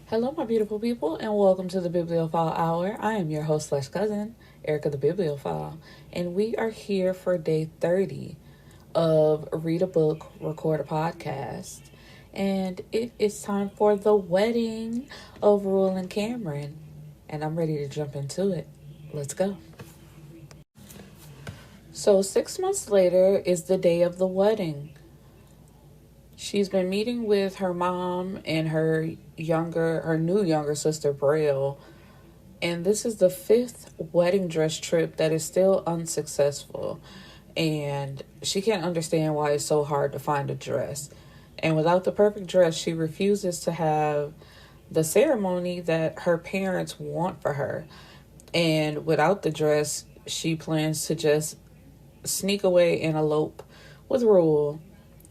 Hello, my beautiful people, and welcome to the Bibliophile Hour. I am your host slash cousin, Erica the Bibliophile, and we are here for day 30 of Read a Book, Record a Podcast. And it is time for the wedding of Rule and Camryn, and I'm ready to jump into it. Let's go. So, 6 months later is the day of the wedding. She's been meeting with her mom and her new younger sister, Braille. And this is the fifth wedding dress trip that is still unsuccessful. And she can't understand why it's so hard to find a dress. And without the perfect dress, she refuses to have the ceremony that her parents want for her. And without the dress, she plans to just sneak away and elope with Rule.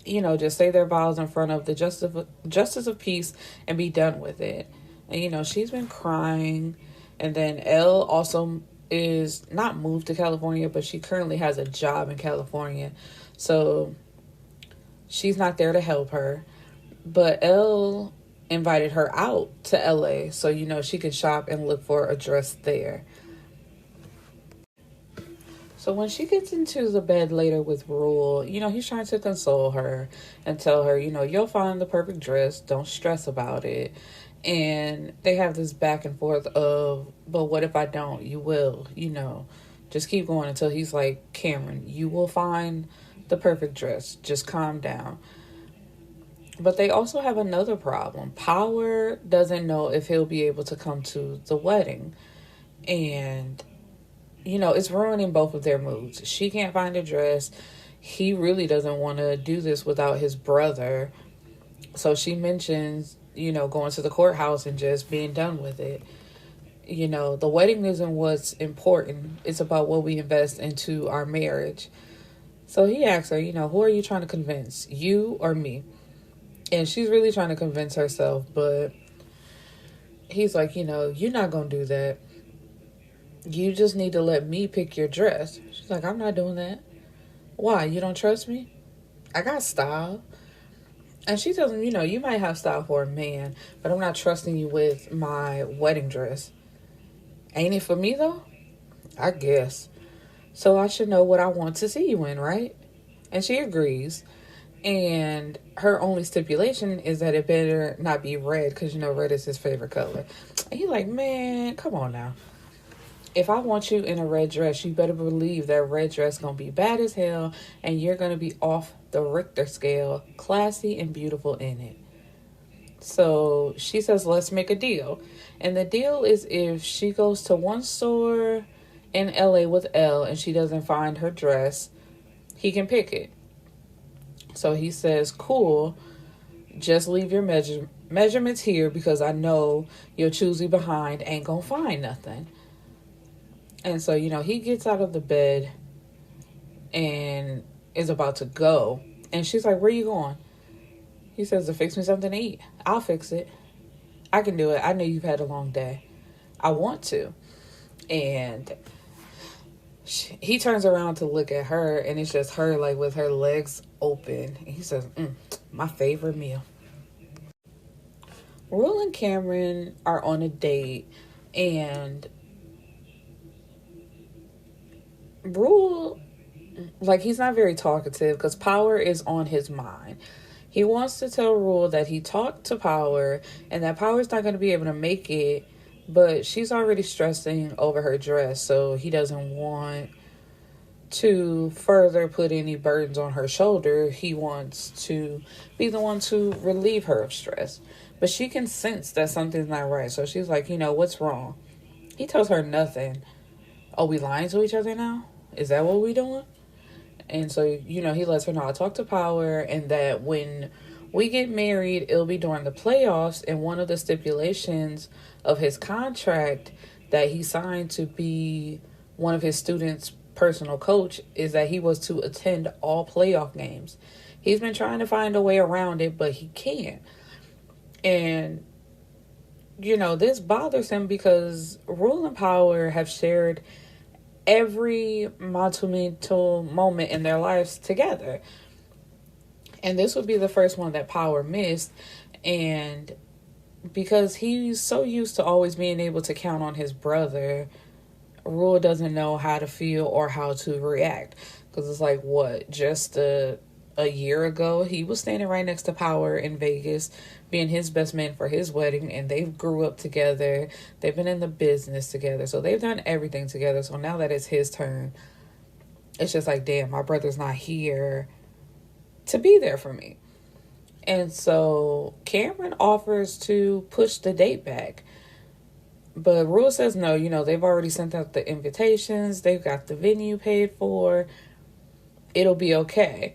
Just say their vows in front of the justice of peace and be done with it. And, she's been crying. And then Elle also is not moved to California, but she currently has a job in California. So she's not there to help her. But Elle invited her out to LA so, she could shop and look for a dress there. So when she gets into the bed later with Rule, he's trying to console her and tell her, you'll find the perfect dress. Don't stress about it. And they have this back and forth of, but what if I don't? You will, just keep going until he's like, Camryn, you will find the perfect dress. Just calm down. But they also have another problem. Power doesn't know if he'll be able to come to the wedding. And it's ruining both of their moods. She can't find a dress. He really doesn't want to do this without his brother. So she mentions, going to the courthouse and just being done with it. The wedding isn't what's important. It's about what we invest into our marriage. So he asks her, who are you trying to convince? You or me? And she's really trying to convince herself. But he's like, you're not going to do that. You just need to let me pick your dress. She's like, I'm not doing that. Why? You don't trust me? I got style. And she tells him, you might have style for a man, but I'm not trusting you with my wedding dress. Ain't it for me, though? I guess. So I should know what I want to see you in, right? And she agrees. And her only stipulation is that it better not be red, because, red is his favorite color. And he's like, man, come on now. If I want you in a red dress, you better believe that red dress going to be bad as hell, and you're going to be off the Richter scale, classy and beautiful in it. So she says, let's make a deal. And the deal is if she goes to one store in LA with Elle and she doesn't find her dress, he can pick it. So he says, cool, just leave your measurements here because I know your choosy behind ain't going to find nothing. And so, he gets out of the bed and is about to go. And she's like, where you going? He says, to fix me something to eat. I'll fix it. I can do it. I know you've had a long day. I want to. And he turns around to look at her, and it's just her, like, with her legs open. And he says, my favorite meal. Rule and Camryn are on a date, and Rule, he's not very talkative because Power is on his mind. He wants to tell Rule that he talked to Power and that Power's not going to be able to make it, but she's already stressing over her dress, so he doesn't want to further put any burdens on her shoulder. He wants to be the one to relieve her of stress. But she can sense that something's not right, so she's like, what's wrong? He tells her nothing. Oh, we lying to each other now? Is that what we doing? And so, he lets her know, I talked to Power, and that when we get married, it'll be during the playoffs, and one of the stipulations of his contract that he signed to be one of his students' personal coach is that he was to attend all playoff games. He's been trying to find a way around it, but he can't. And, this bothers him because Rule and Power have shared every monumental moment in their lives together. And this would be the first one that Power missed. And because he's so used to always being able to count on his brother, Rule doesn't know how to feel or how to react. Because it's like, what, just a year ago, he was standing right next to Power in Vegas, being his best man for his wedding, and they grew up together. They've been in the business together, so they've done everything together. So now that it's his turn, it's just like, damn, my brother's not here to be there for me. And so Camryn offers to push the date back. But Rule says no, they've already sent out the invitations. They've got the venue paid for. It'll be okay.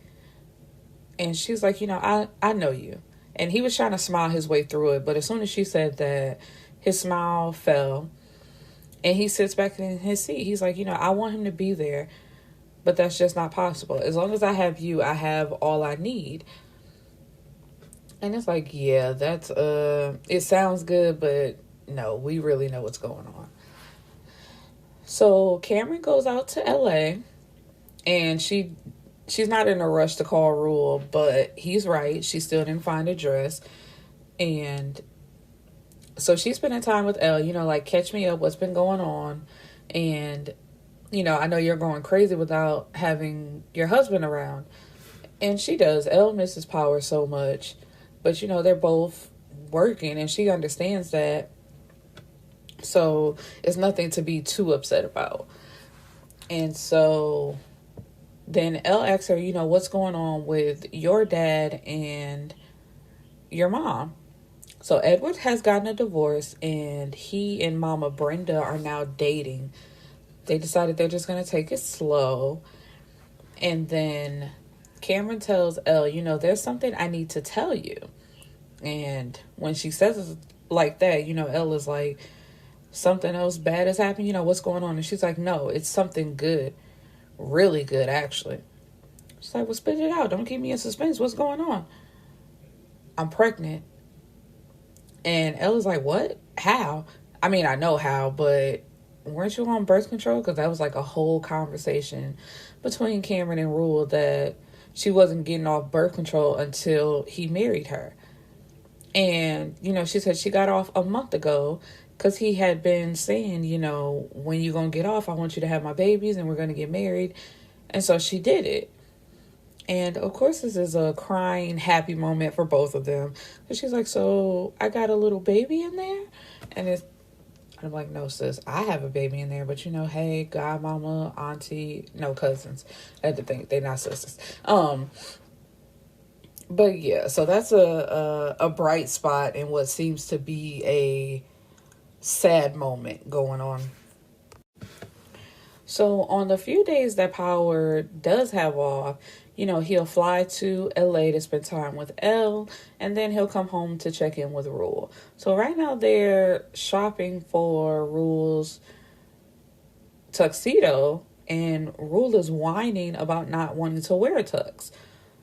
And she's like, I know you. And he was trying to smile his way through it. But as soon as she said that, his smile fell. And he sits back in his seat. He's like, I want him to be there. But that's just not possible. As long as I have you, I have all I need. And it's like, yeah, that's, it sounds good, but no, we really know what's going on. So Camryn goes out to LA, and she's not in a rush to call Rule, but he's right. She still didn't find a dress. And so she's spending time with Elle, like, catch me up, what's been going on. And, I know you're going crazy without having your husband around. And she does. Elle misses Power so much. But, they're both working, and she understands that. So it's nothing to be too upset about. And so then Elle asks her, what's going on with your dad and your mom? So Edward has gotten a divorce, and he and Mama Brenda are now dating. They decided they're just going to take it slow. And then Camryn tells Elle, there's something I need to tell you. And when she says it like that, Elle is like, something else bad has happened? What's going on? And she's like, no, it's something good. Really good, actually. She's like, well, spit it out. Don't keep me in suspense. What's going on? I'm pregnant. And Ella's like, what? How? I mean, I know how, but weren't you on birth control? Because that was like a whole conversation between Camryn and Rule that she wasn't getting off birth control until he married her. And, she said she got off a month ago because he had been saying, when you going to get off, I want you to have my babies and we're going to get married. And so she did it. And, of course, this is a crying, happy moment for both of them. And she's like, so I got a little baby in there? And I'm like, no, sis, I have a baby in there. But, hey, godmama, auntie, no, cousins. I had to think they're not sisters. But, yeah, so that's a bright spot in what seems to be a sad moment going on. So on the few days that Power does have off, he'll fly to LA to spend time with Elle, and then he'll come home to check in with Rule. So right now they're shopping for Rule's tuxedo, and Rule is whining about not wanting to wear a tux.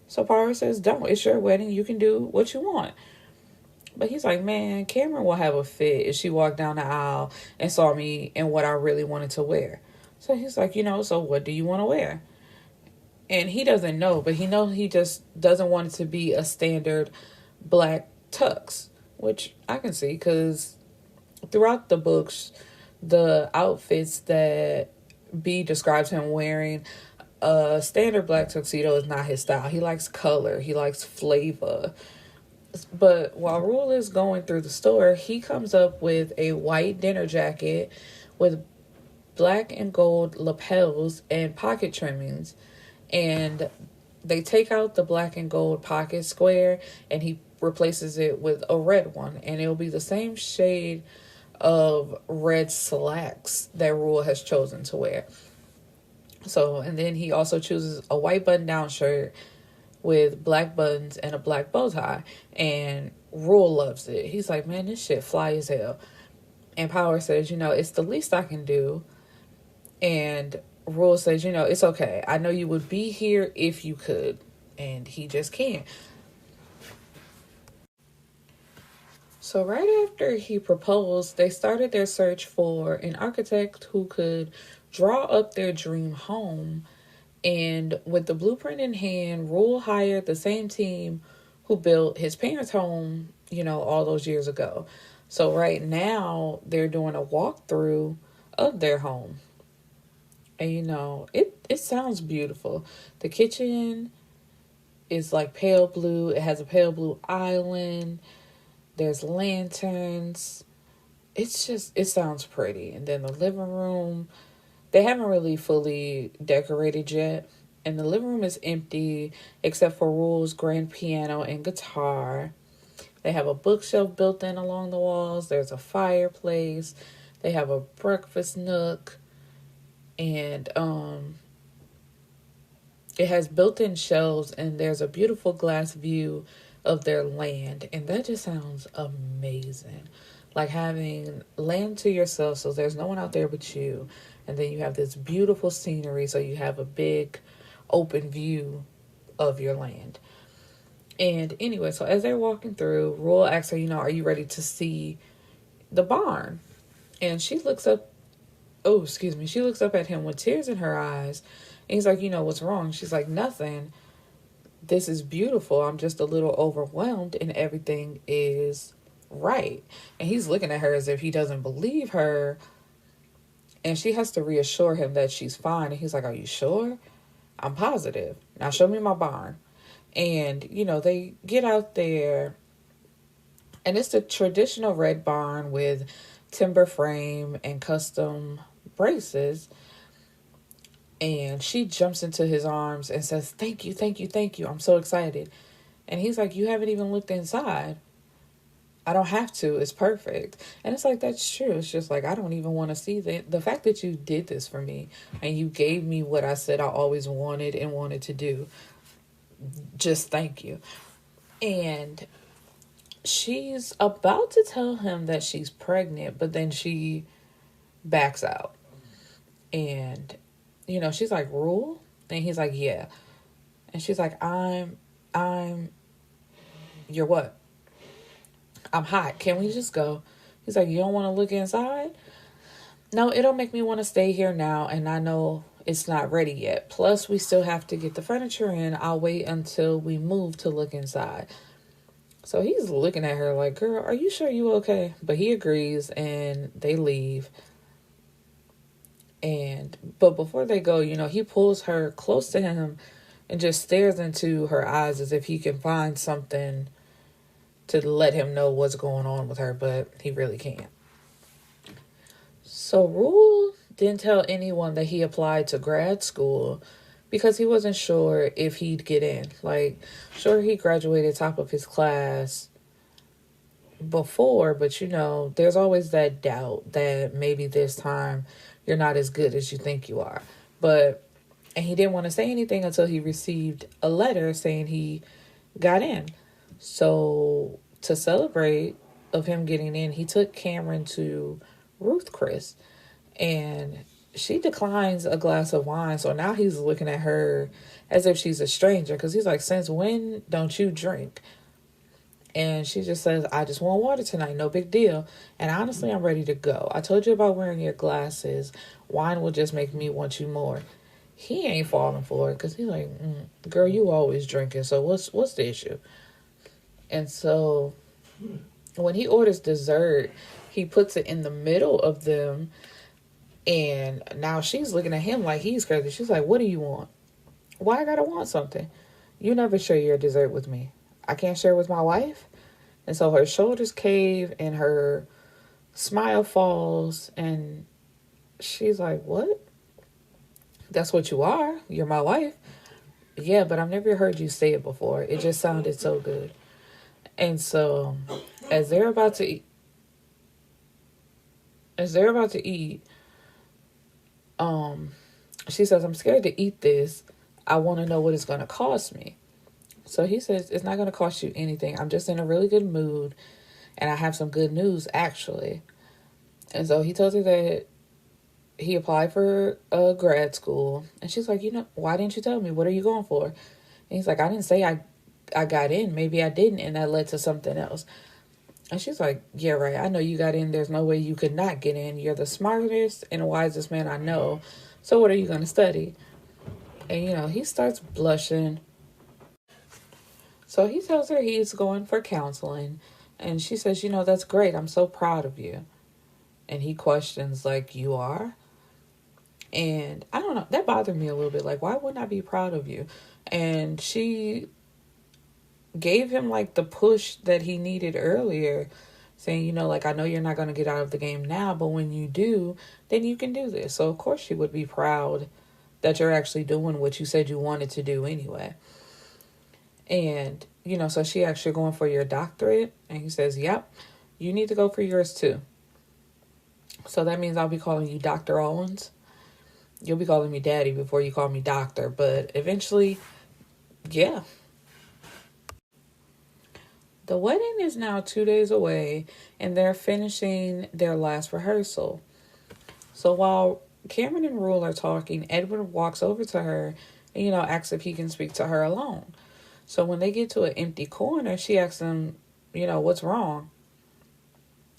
So Power says, don't. It's your wedding. You can do what you want. But he's like, man, Camryn will have a fit if she walked down the aisle and saw me in what I really wanted to wear. So he's like, so what do you want to wear? And he doesn't know, but he just doesn't want it to be a standard black tux, which I can see because throughout the books, the outfits that B describes him wearing, a standard black tuxedo is not his style. He likes color. He likes flavor. But while Rule is going through the store, he comes up with a white dinner jacket with black and gold lapels and pocket trimmings. And they take out the black and gold pocket square, and he replaces it with a red one. And it'll be the same shade of red slacks that Rule has chosen to wear. So, and then he also chooses a white button-down shirt with black buttons and a black bow tie. And Rule loves it. He's like, man, this shit fly as hell. And Power says, it's the least I can do. And Rule says, it's okay. I know you would be here if you could. And he just can't. So right after he proposed, they started their search for an architect who could draw up their dream home. And with the blueprint in hand, Rule hired the same team who built his parents' home, all those years ago. So right now they're doing a walkthrough of their home. And it sounds beautiful. The kitchen is like pale blue. It has a pale blue island. There's lanterns. It sounds pretty. And then the living room, they haven't really fully decorated yet. And the living room is empty except for Rule's grand piano and guitar. They have a bookshelf built in along the walls. There's a fireplace. They have a breakfast nook. And it has built-in shelves, and there's a beautiful glass view of their land. And that just sounds amazing. Like having land to yourself, so there's no one out there but you. And then you have this beautiful scenery, so you have a big open view of your land. And anyway, so as they're walking through, Rule asks her, are you ready to see the barn? And she looks up at him with tears in her eyes. And he's like, what's wrong? She's like, nothing. This is beautiful. I'm just a little overwhelmed and everything is right. And he's looking at her as if he doesn't believe her. And she has to reassure him that she's fine. And he's like, are you sure? I'm positive. Now show me my barn. And, they get out there. And it's the traditional red barn with timber frame and custom braces. And she jumps into his arms and says, thank you, thank you, thank you. I'm so excited. And he's like, you haven't even looked inside. I don't have to. It's perfect. And it's like, that's true. It's just like, I don't even want to see the fact that you did this for me and you gave me what I said I always wanted to do. Just thank you. And she's about to tell him that she's pregnant, but then she backs out. And, she's like, Rule? And he's like, yeah. And she's like, you're what? I'm hot. Can we just go? He's like, you don't want to look inside? No, it'll make me want to stay here now, and I know it's not ready yet. Plus, we still have to get the furniture in. I'll wait until we move to look inside. So he's looking at her like, girl, are you sure you okay? But he agrees, and they leave. But before they go, he pulls her close to him and just stares into her eyes as if he can find something to let him know what's going on with her, but he really can't. So Rule didn't tell anyone that he applied to grad school because he wasn't sure if he'd get in. Like, sure, he graduated top of his class before, but there's always that doubt that maybe this time you're not as good as you think you are. And he didn't want to say anything until he received a letter saying he got in. So to celebrate of him getting in, he took Camryn to Ruth Chris, and she declines a glass of wine. So now he's looking at her as if she's a stranger, because he's like, since when don't you drink? And she just says, I just want water tonight. No big deal. And honestly, I'm ready to go. I told you about wearing your glasses. Wine will just make me want you more. He ain't falling for it because he's like, girl, you always drinking. So what's the issue? And so when he orders dessert, he puts it in the middle of them. And now she's looking at him like he's crazy. She's like, what do you want? Why I gotta want something? You never share your dessert with me. I can't share with my wife. And so her shoulders cave and her smile falls. And she's like, what? That's what you are. You're my wife. Yeah, but I've never heard you say it before. It just sounded so good. And so as they're about to eat, she says, I'm scared to eat this. I want to know what it's going to cost me. So he says, it's not going to cost you anything. I'm just in a really good mood, and I have some good news, actually. And so he tells her that he applied for a grad school. And she's like, why didn't you tell me? What are you going for? And he's like, I didn't say I got in. Maybe I didn't, and that led to something else. And she's like, yeah, right. I know you got in. There's no way you could not get in. You're the smartest and wisest man I know. So what are you going to study? And, he starts blushing. So he tells her he's going for counseling. And she says, that's great. I'm so proud of you. And he questions, like, you are? And I don't know. That bothered me a little bit. Like, why wouldn't I be proud of you? And she gave him, like, the push that he needed earlier, saying, like, I know you're not going to get out of the game now, but when you do, then you can do this. So, of course, she would be proud that you're actually doing what you said you wanted to do anyway. And, so she asks, you're going for your doctorate? And he says, yep, you need to go for yours too. So that means I'll be calling you Dr. Owens. You'll be calling me Daddy before you call me Doctor. But eventually, yeah. The wedding is now 2 days away, and they're finishing their last rehearsal. So while Camryn and Rule are talking, Edward walks over to her and, asks if he can speak to her alone. So when they get to an empty corner, she asks him, what's wrong?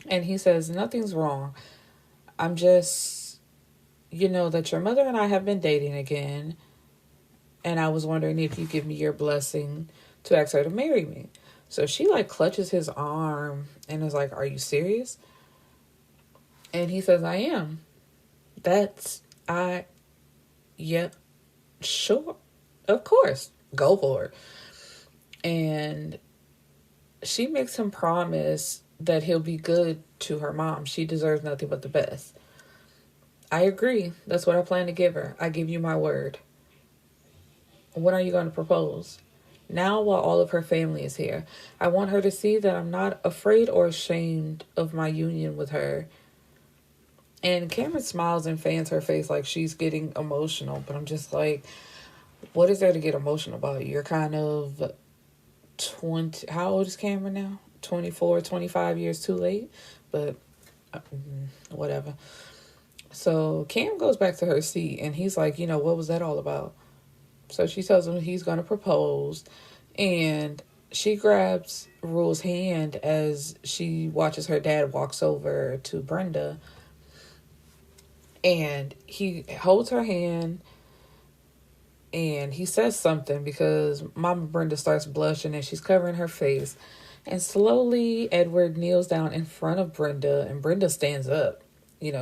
And he says, nothing's wrong. I'm just, that your mother and I have been dating again. And I was wondering if you give me your blessing to ask her to marry me. So she, like, clutches his arm and is like, are you serious? And he says, I am. Yeah, sure. Of course. Go for it. And she makes him promise that he'll be good to her mom. She deserves nothing but the best. I agree. That's what I plan to give her. I give you my word. When are you going to propose? Now, while all of her family is here. I want her to see that I'm not afraid or ashamed of my union with her. And Camryn smiles and fans her face like she's getting emotional. But I'm just like, what is there to get emotional about? You're kind of 20. How old is Camryn now? 24, 25 years too late. But whatever. So Cam goes back to her seat and he's like, what was that all about? So she tells him he's going to propose, and she grabs Rule's hand as she watches her dad walks over to Brenda, and he holds her hand and he says something because Mama Brenda starts blushing and she's covering her face, and slowly Edward kneels down in front of Brenda and Brenda stands up.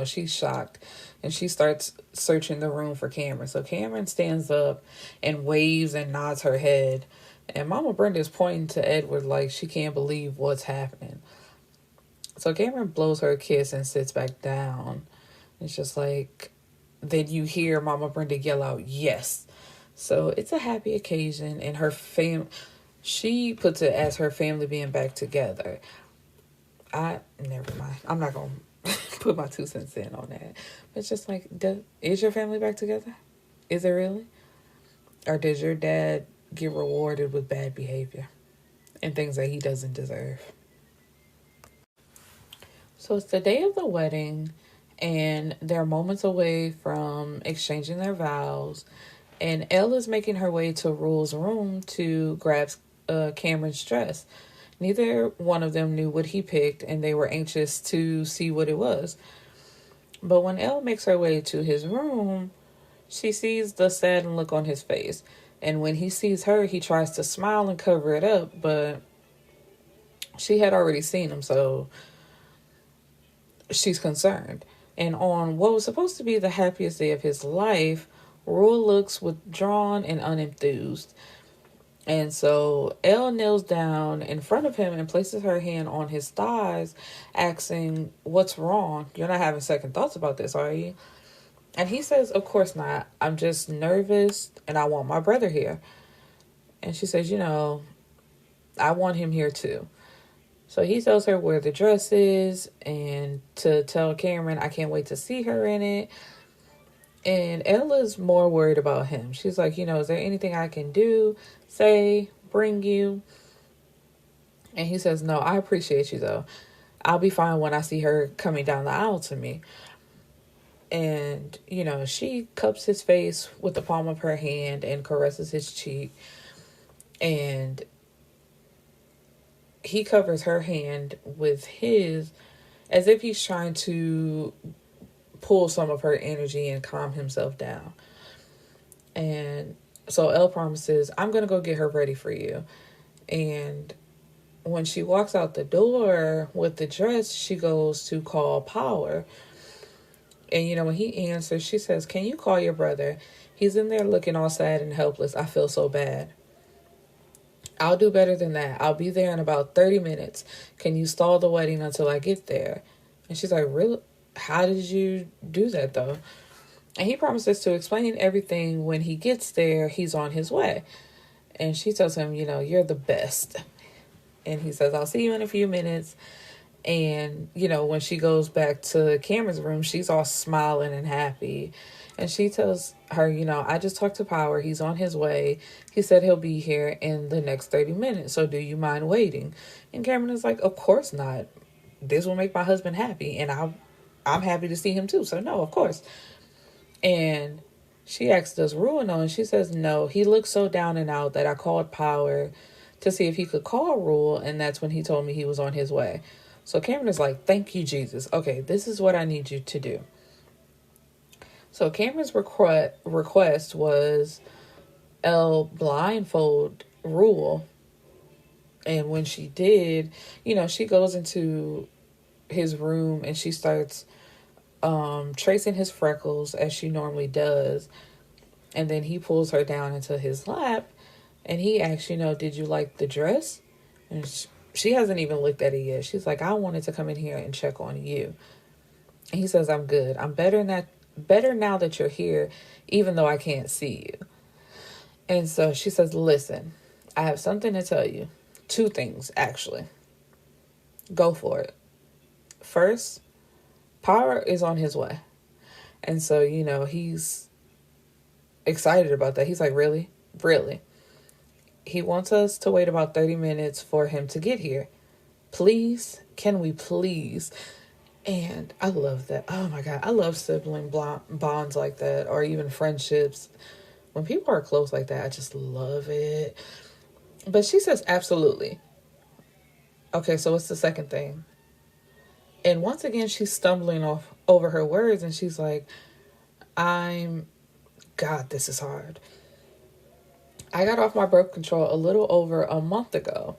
She's shocked. And she starts searching the room for Camryn. So Camryn stands up and waves and nods her head. And Mama Brenda is pointing to Edward like she can't believe what's happening. So Camryn blows her a kiss and sits back down. It's just like, then you hear Mama Brenda yell out, yes. So it's a happy occasion. And she puts it as her family being back together. Never mind. I'm not going to put my 2 cents in on that. But it's just like, is your family back together? Is it really? Or does your dad get rewarded with bad behavior and things that he doesn't deserve? So it's the day of the wedding, and they're moments away from exchanging their vows, and Elle is making her way to Rule's room to grab Camryn's dress. Neither one of them knew what he picked, and they were anxious to see what it was. But when Elle makes her way to his room, she sees the saddened look on his face. And when he sees her, he tries to smile and cover it up, but she had already seen him, so she's concerned. And on what was supposed to be the happiest day of his life, Rule looks withdrawn and unenthused. And so Elle kneels down in front of him and places her hand on his thighs, asking, what's wrong? You're not having second thoughts about this, are you? And he says, of course not. I'm just nervous and I want my brother here. And she says, I want him here too. So he tells her where the dress is and to tell Camryn, I can't wait to see her in it. And Ella's more worried about him. She's like, is there anything I can do, say, bring you? And he says, no, I appreciate you, though. I'll be fine when I see her coming down the aisle to me. And, she cups his face with the palm of her hand and caresses his cheek. And he covers her hand with his as if he's trying to pull some of her energy and calm himself down. And so Elle promises, I'm going to go get her ready for you. And when she walks out the door with the dress, she goes to call Power. And, when he answers, she says, "Can you call your brother? He's in there looking all sad and helpless. I feel so bad." "I'll do better than that. I'll be there in about 30 minutes. Can you stall the wedding until I get there?" And she's like, "Really? How did you do that, though?" And he promises to explain everything when he gets there. He's on his way. And she tells him, "You're the best." And he says, "I'll see you in a few minutes." And, when she goes back to Camryn's room, she's all smiling and happy. And she tells her, "I just talked to Power. He's on his way. He said he'll be here in the next 30 minutes. So do you mind waiting?" And Camryn is like, "Of course not. This will make my husband happy. And I'm happy to see him too. So no, of course." And she asks, "Does Rule know?" And she says, "No. He looked so down and out that I called Power to see if he could call Rule. And that's when he told me he was on his way." So Camryn is like, "Thank you, Jesus. Okay, this is what I need you to do." So Camryn's request was Elle blindfold Rule. And when she did, she goes into his room and she starts tracing his freckles as she normally does. And then he pulls her down into his lap and he asks, "Did you like the dress?" And she hasn't even looked at it yet. She's like, "I wanted to come in here and check on you." And he says, "I'm good. I'm better now that you're here, even though I can't see you." And so she says, "Listen, I have something to tell you. 2 things, actually. Go for it. First, Power is on his way." And so, he's excited about that. He's like, "Really? Really? He wants us to wait about 30 minutes for him to get here. Please, can we please?" And I love that. Oh my God. I love sibling bonds like that, or even friendships. When people are close like that, I just love it. But she says, "Absolutely." Okay, so what's the second thing? And once again, she's stumbling over her words and she's like, God, this is hard. "I got off my birth control a little over a month ago."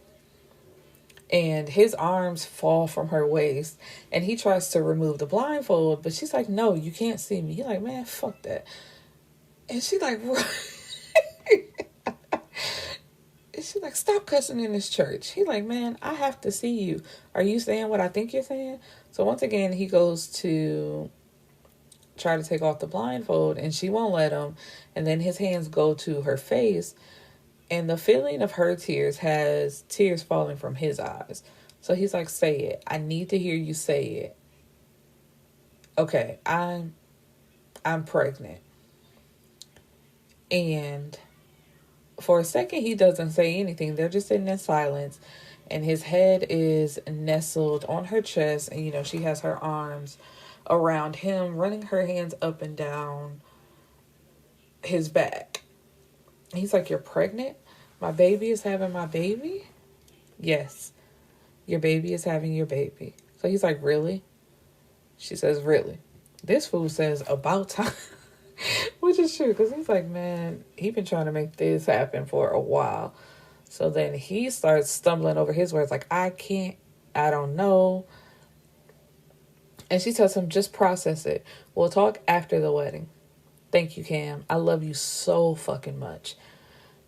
And his arms fall from her waist and he tries to remove the blindfold, but she's like, "No, you can't see me." He's like, "Man, fuck that." And she's like, and she's like, "Stop cussing in this church." He's like, "Man, I have to see you. Are you saying what I think you're saying?" So once again, he goes to try to take off the blindfold and she won't let him. And then his hands go to her face. And the feeling of her tears has tears falling from his eyes. So he's like, "Say it. I need to hear you say it." "Okay, I'm pregnant." And for a second, he doesn't say anything. They're just sitting in silence. And his head is nestled on her chest. And, she has her arms around him, running her hands up and down his back. He's like, "You're pregnant? My baby is having my baby?" "Yes, your baby is having your baby." So he's like, "Really?" She says, "Really?" This fool says, "About time." Which is true, because he's like, man, he's been trying to make this happen for a while. So then he starts stumbling over his words like, "I can't, I don't know." And she tells him, "Just process it. We'll talk after the wedding. Thank you, Cam. I love you so fucking much."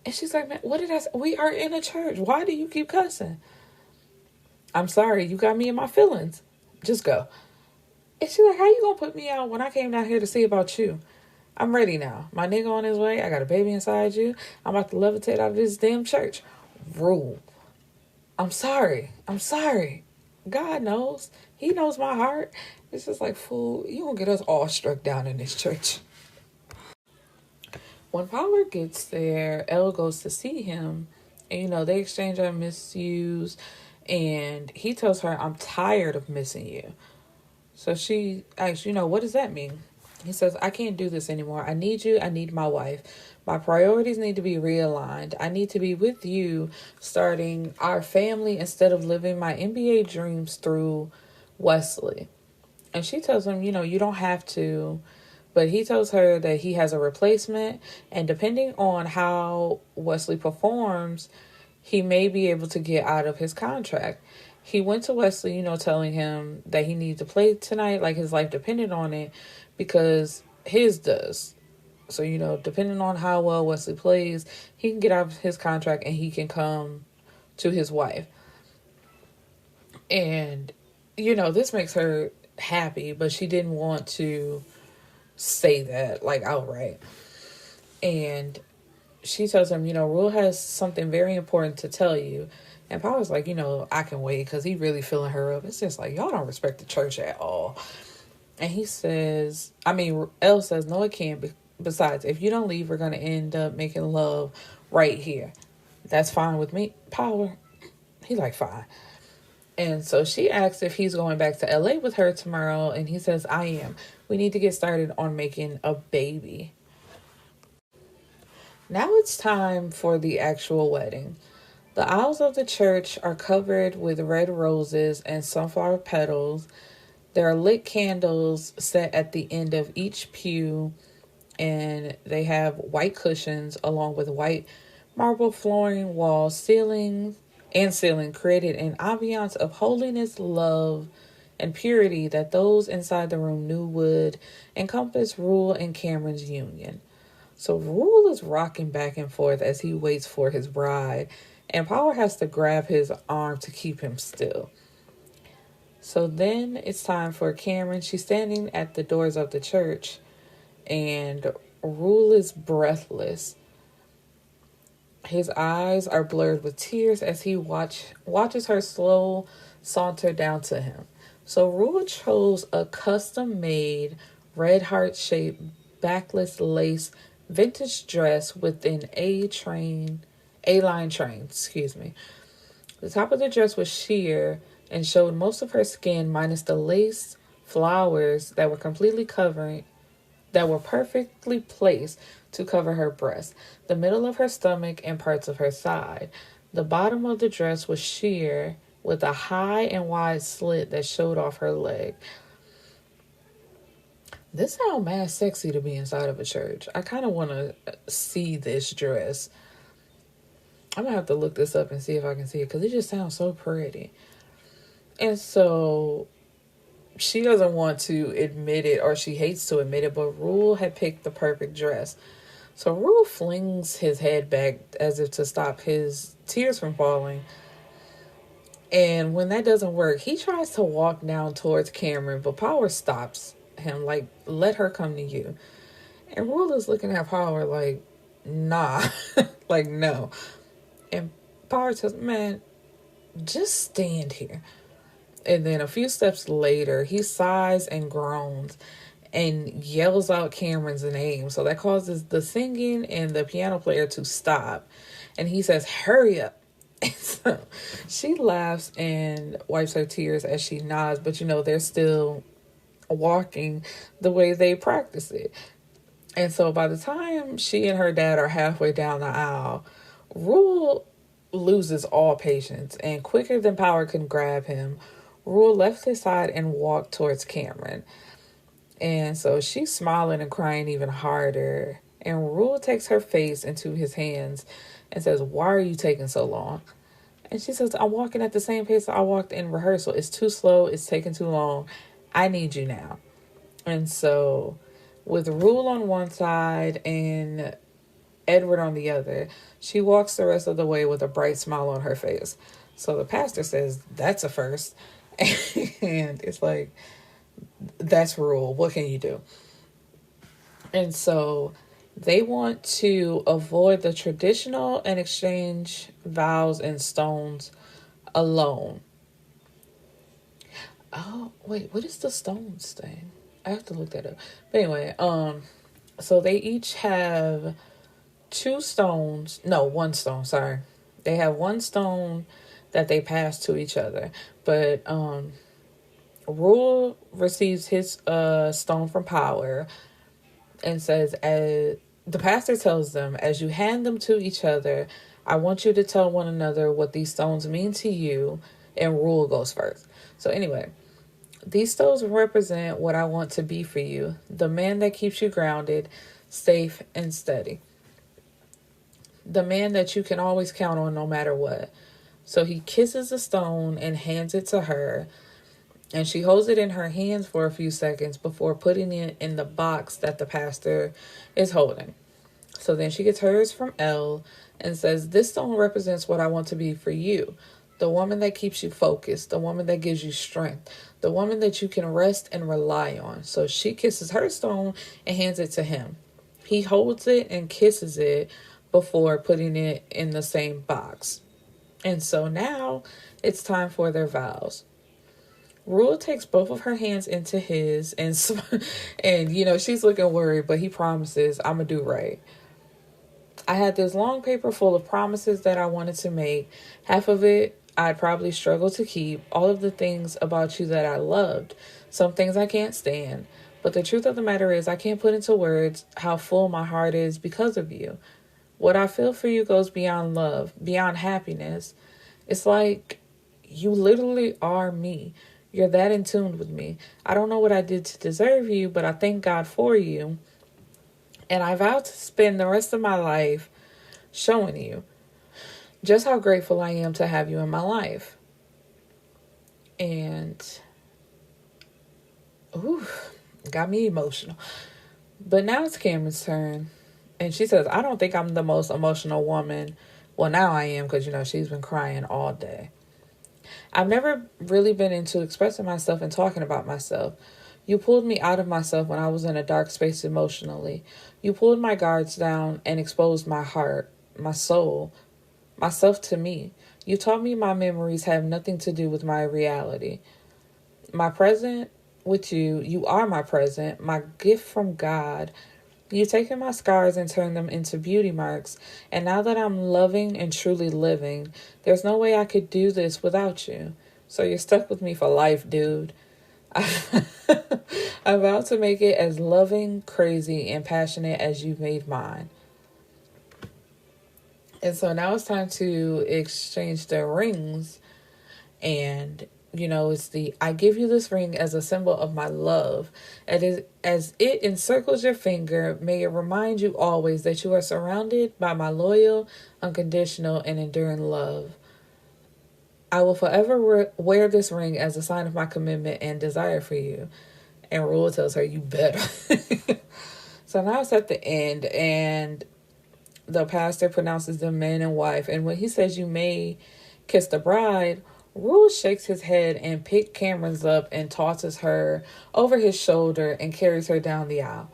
And she's like, "Man, what did I say? We are in a church. Why do you keep cussing?" "I'm sorry. You got me in my feelings. Just go." And she's like, "How you gonna put me out when I came down here to see about you? I'm ready now. My nigga on his way. I got a baby inside you. I'm about to levitate out of this damn church." Rule. I'm sorry. God knows. He knows my heart. It's just like, fool, you gonna get us all struck down in this church. When Power gets there, Elle goes to see him. And, they exchange "I miss yous." And he tells her, "I'm tired of missing you." So she asks, "What does that mean?" He says, "I can't do this anymore. I need you. I need my wife. My priorities need to be realigned. I need to be with you, starting our family instead of living my NBA dreams through Wesley." And she tells him, "You don't have to." But he tells her that he has a replacement. And depending on how Wesley performs, he may be able to get out of his contract. He went to Wesley, telling him that he needs to play tonight, like his life depended on it, because his does. So, depending on how well Wesley plays, he can get out of his contract and he can come to his wife. And, this makes her happy, but she didn't want to say that, like, outright. And she tells him, Rule has something very important to tell you. And Power's like, I can wait, because he really filling her up. It's just like, y'all don't respect the church at all. And he says, Elle says, no, it can't. Besides, if you don't leave, we're going to end up making love right here. That's fine with me. Power, he's like, fine. And so she asks if he's going back to LA with her tomorrow. And he says, I am. We need to get started on making a baby. Now it's time for the actual wedding. The aisles of the church are covered with red roses and sunflower petals. There are lit candles set at the end of each pew, and they have white cushions along with white marble flooring, walls, ceiling, created an ambiance of holiness, love, and purity that those inside the room knew would encompass Rule and Camryn's union. So Rule is rocking back and forth as he waits for his bride, and Power has to grab his arm to keep him still. So then it's time for Camryn. She's standing at the doors of the church, and Rule is breathless. His eyes are blurred with tears as he watches her slow saunter down to him. So Rule chose a custom-made red heart-shaped backless lace vintage dress with an A-line train. The top of the dress was sheer and showed most of her skin minus the lace flowers that were perfectly placed to cover her breast, the middle of her stomach, and parts of her side. The bottom of the dress was sheer with a high and wide slit that showed off her leg. This sounds mad sexy to be inside of a church. I kind of want to see this dress. I'm going to have to look this up and see if I can see it, because it just sounds so pretty. And so she doesn't want to admit it, or she hates to admit it, but Rule had picked the perfect dress. So Rule flings his head back as if to stop his tears from falling. And when that doesn't work, he tries to walk down towards Camryn, but Power stops him, like, let her come to you. And Rule is looking at Power like, nah, like, no. And Power says, man, just stand here. And then a few steps later, he sighs and groans and yells out Camryn's name. So that causes the singing and the piano player to stop. And he says, hurry up. And so she laughs and wipes her tears as she nods. But, they're still walking the way they practice it. And so by the time she and her dad are halfway down the aisle, Rule loses all patience. And quicker than Power can grab him, Rule left his side and walked towards Camryn. And so she's smiling and crying even harder. And Rule takes her face into his hands and says, why are you taking so long? And she says, I'm walking at the same pace I walked in rehearsal. It's too slow. It's taking too long. I need you now. And so with Rule on one side and Edward on the other, she walks the rest of the way with a bright smile on her face. So the pastor says, that's a first. And it's like, that's Rule. What can you do? And so they want to avoid the traditional and exchange vows and stones alone. Oh, wait, what is the stones thing? I have to look that up. But anyway, so they each have one stone, sorry. They have one stone that they pass to each other. But Rule receives his stone from Power and says, the pastor tells them, as you hand them to each other, I want you to tell one another what these stones mean to you, and Rule goes first. So anyway, these stones represent what I want to be for you, the man that keeps you grounded, safe, and steady. the man that you can always count on no matter what. So he kisses the stone and hands it to her, and she holds it in her hands for a few seconds before putting it in the box that the pastor is holding. So then she gets hers from Elle and says, "This stone represents what I want to be for you. The woman that keeps you focused, the woman that gives you strength, the woman that you can rest and rely on." So she kisses her stone and hands it to him. He holds it and kisses it before putting it in the same box. And so now it's time for their vows. Rule takes both of her hands into his, and she's looking worried, but he promises, "I'm going to do right." I had this long paper full of promises that I wanted to make. Half of it I'd probably struggle to keep. All of the things about you that I loved. Some things I can't stand. But the truth of the matter is I can't put into words how full my heart is because of you. What I feel for you goes beyond love, beyond happiness. It's like you literally are me. You're that in tune with me. I don't know what I did to deserve you, but I thank God for you. And I vow to spend the rest of my life showing you just how grateful I am to have you in my life. And, got me emotional. But now it's Camryn's turn. And she says, "I don't think I'm the most emotional woman." Well, now I am because, she's been crying all day. "I've never really been into expressing myself and talking about myself. You pulled me out of myself when I was in a dark space emotionally. You pulled my guards down and exposed my heart, my soul, myself to me. You taught me my memories have nothing to do with my reality. My present with you, you are my present, my gift from God. You've taken my scars and turned them into beauty marks. And now that I'm loving and truly living, there's no way I could do this without you. So you're stuck with me for life, dude. I vow to make it as loving, crazy, and passionate as you've made mine." And so now it's time to exchange their rings. And, it's the "I give you this ring as a symbol of my love. And as it encircles your finger, may it remind you always that you are surrounded by my loyal, unconditional, and enduring love. I will forever wear this ring as a sign of my commitment and desire for you." And Rule tells her, "You better." So now it's at the end, and the pastor pronounces them man and wife. And when he says, "You may kiss the bride," Rule shakes his head and picks Camryn's up and tosses her over his shoulder and carries her down the aisle.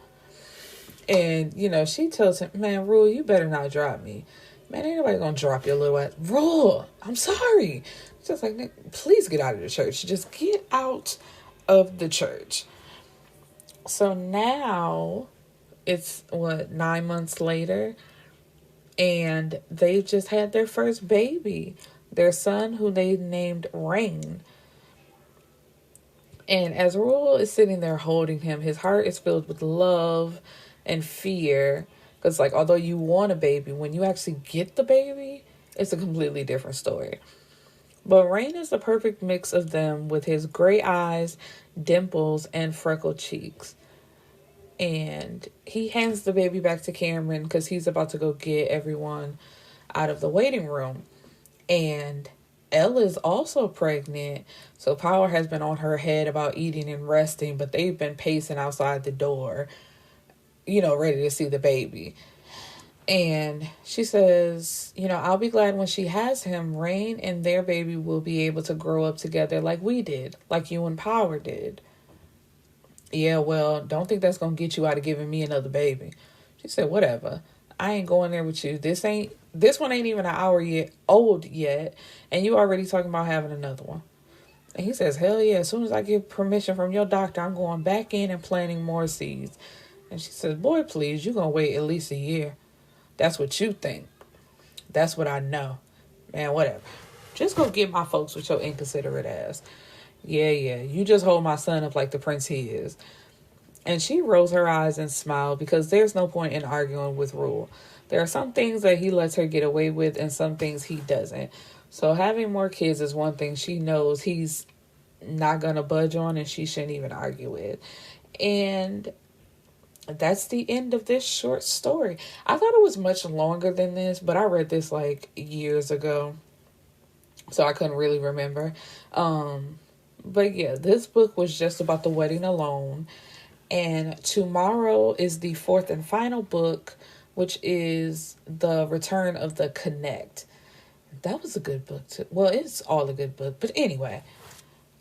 And, she tells him, "Man, Rule, you better not drop me. Man, ain't nobody gonna drop your little ass. Rule, I'm sorry." It's just like, please get out of the church. Just get out of the church. So now it's 9 months later, and they've just had their first baby, their son, who they named Rain. And as Rule is sitting there holding him, his heart is filled with love and fear. Because, although you want a baby, when you actually get the baby, it's a completely different story. But Rain is the perfect mix of them, with his gray eyes, dimples, and freckled cheeks. And he hands the baby back to Camryn because he's about to go get everyone out of the waiting room. And Elle is also pregnant, so Power has been on her head about eating and resting, but they've been pacing outside the door, ready to see the baby. And she says, "I'll be glad when she has him. Rain and their baby will be able to grow up together like we did, like you and Power did." "Yeah, well, don't think that's going to get you out of giving me another baby." She said, "Whatever. I ain't going there with you. This one ain't even an hour old yet, and you already talking about having another one." And he says, "Hell yeah, as soon as I get permission from your doctor, I'm going back in and planting more seeds." And she says, "Boy, please, you're going to wait at least a year. That's what you think. That's what I know. Man, whatever. Just go get my folks with your inconsiderate ass. Yeah, you just hold my son up like the prince he is." And she rolls her eyes and smiles because there's no point in arguing with Rule. There are some things that he lets her get away with and some things he doesn't. So having more kids is one thing she knows he's not going to budge on and she shouldn't even argue with. And that's the end of this short story. I thought it was much longer than this, but I read this like years ago, so I couldn't really remember. But yeah, this book was just about the wedding alone. And tomorrow is the fourth and final book, which is The Return of the Connect. That was a good book too. Well, it's all a good book. But anyway,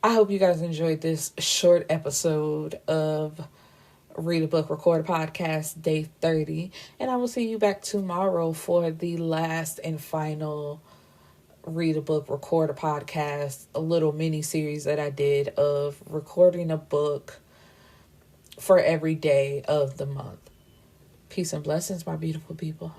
I hope you guys enjoyed this short episode of Read a Book, Record a Podcast, day 30. And I will see you back tomorrow for the last and final Read a Book, Record a Podcast, a little mini series that I did of recording a book for every day of the month. Peace and blessings, my beautiful people.